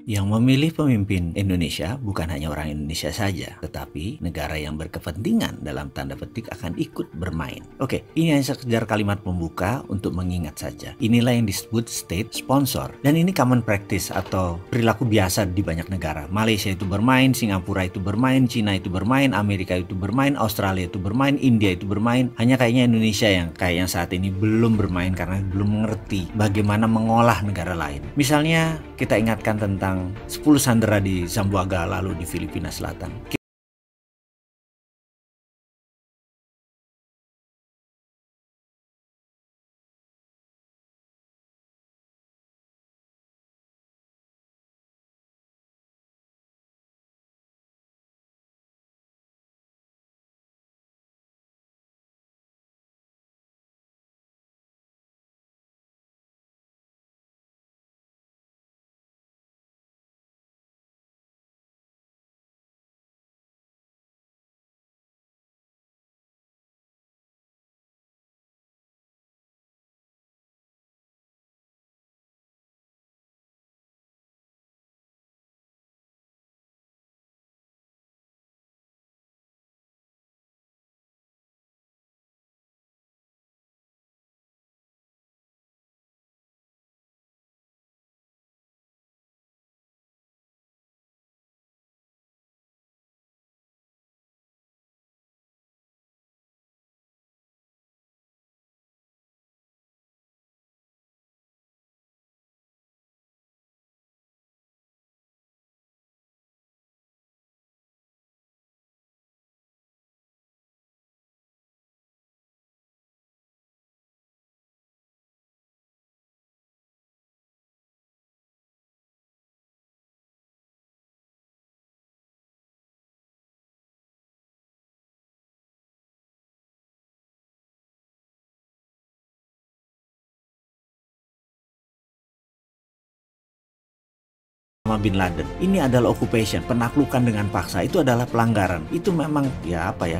Yang memilih pemimpin Indonesia bukan hanya orang Indonesia saja, tetapi negara yang berkepentingan dalam tanda petik akan ikut bermain. Oke, ini hanya sekedar kalimat pembuka untuk mengingat saja. Inilah yang disebut state sponsor. Dan ini common practice atau perilaku biasa di banyak negara. Malaysia itu bermain, Singapura itu bermain, Cina itu bermain, Amerika itu bermain, Australia itu bermain, India itu bermain. Hanya kayaknya Indonesia yang kayaknya saat ini belum bermain karena belum mengerti bagaimana mengolah negara lain. Misalnya kita ingatkan tentang 10 sandera di Zamboanga lalu di Filipina Selatan. Bin Laden. Ini adalah occupation, penaklukan dengan paksa. Itu adalah pelanggaran. Itu memang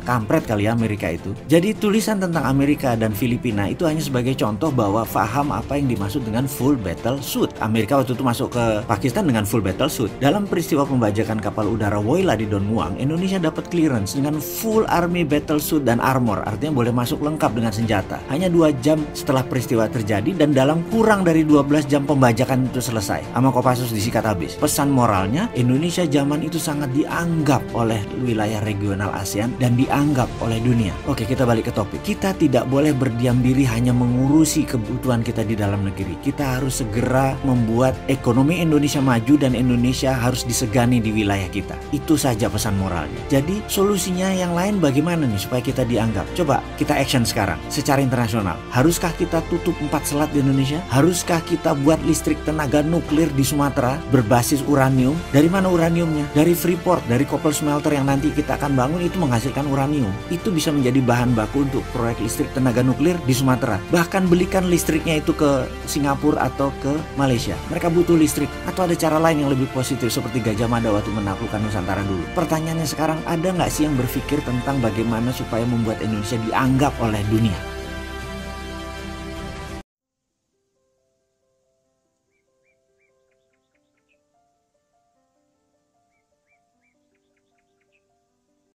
kampret kali ya Amerika itu. Jadi tulisan tentang Amerika dan Filipina itu hanya sebagai contoh bahwa faham apa yang dimaksud dengan full battle suit. Amerika waktu itu masuk ke Pakistan dengan full battle suit. Dalam peristiwa pembajakan kapal udara Woyla di Don Muang, Indonesia dapat clearance dengan full army battle suit dan armor. Artinya boleh masuk lengkap dengan senjata. Hanya 2 jam setelah peristiwa terjadi dan dalam kurang dari 12 jam pembajakan itu selesai. Sama Kopassus disikat habis. Pesan moralnya, Indonesia zaman itu sangat dianggap oleh wilayah regional ASEAN dan dianggap oleh dunia. Oke, kita balik ke topik. Kita tidak boleh berdiam diri hanya mengurusi kebutuhan kita di dalam negeri. Kita harus segera membuat ekonomi Indonesia maju dan Indonesia harus disegani di wilayah kita. Itu saja pesan moralnya. Jadi solusinya yang lain bagaimana nih supaya kita dianggap? Coba kita action sekarang secara internasional. Haruskah kita tutup 4 selat di Indonesia? Haruskah kita buat listrik tenaga nuklir di Sumatera berbasis uranium? Dari mana uraniumnya? Dari Freeport, dari Koppel Smelter yang nanti kita akan bangun itu menghasilkan uranium. Itu bisa menjadi bahan baku untuk proyek listrik tenaga nuklir di Sumatera. Bahkan belikan listriknya itu ke Singapura atau ke Malaysia. Mereka butuh listrik. Atau ada cara lain yang lebih positif seperti Gajah Mada waktu menaklukkan Nusantara dulu. Pertanyaannya sekarang, ada nggak sih yang berpikir tentang bagaimana supaya membuat Indonesia dianggap oleh dunia?